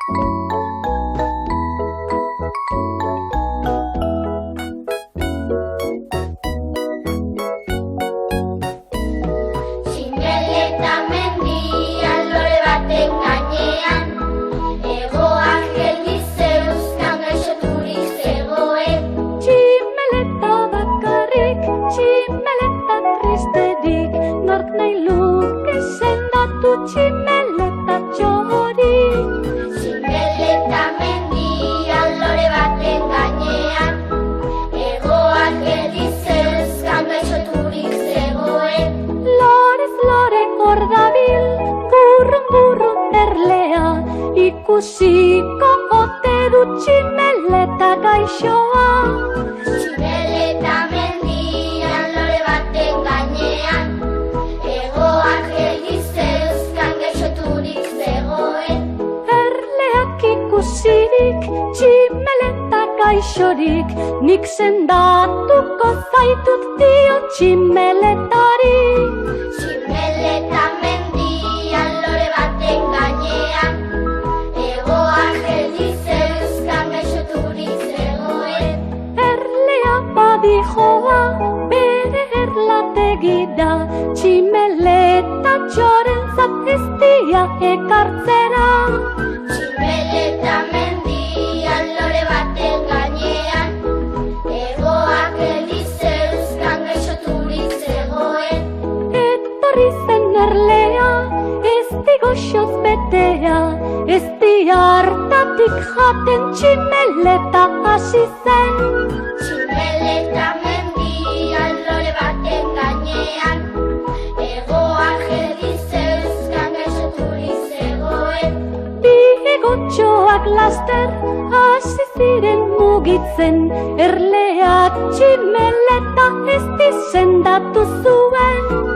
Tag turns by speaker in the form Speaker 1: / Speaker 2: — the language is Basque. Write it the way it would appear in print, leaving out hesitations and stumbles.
Speaker 1: Tximeleta mendian lore baten gainean, hegoak geldi zeuzkan gaixoturik zegoen.
Speaker 2: Tximeleta bakarrik, tximeleta tristerik, nork nahi luke sendatu tximeleta txorik.
Speaker 1: Tximeleta mendian lore baten gainean, hegoak geldi zeuzkan gaixoturik zegoen.
Speaker 2: Lorez lore hor dabil, burrun burrun erlea, ikusiko ote du tximeleta gaixoa.
Speaker 1: Tximeleta mendian lore baten gainean, hegoak geldi zeuzkan gaixoturik zegoen.
Speaker 2: Erleak ikusirik, tximeleta gaixorik, nik sendatuko zaitut dio tximeletari.
Speaker 1: Tximeleta mendian lore baten gainean, hegoak geldi zeuzkan gaixoturik zegoen.
Speaker 2: Erlea badijoa, bere erlategida, tximeleta txorentzat ez dia ekartzera.
Speaker 1: Tximeleta mendian lore baten gainean, hegoak geldi zeuzkan gaixoturik zegoen.
Speaker 2: Etorri zen erlea, ez digoxoz betea, ez di hartatik jaten tximeleta hasi zen.
Speaker 1: Tximeleta mendian lore baten gainean, hegoak geldi zeuzkan gaixoturik zegoen.
Speaker 2: Bi egotxoak laster hasi ziren mugitzen, erleak tximeleta ez dizendatu zuen.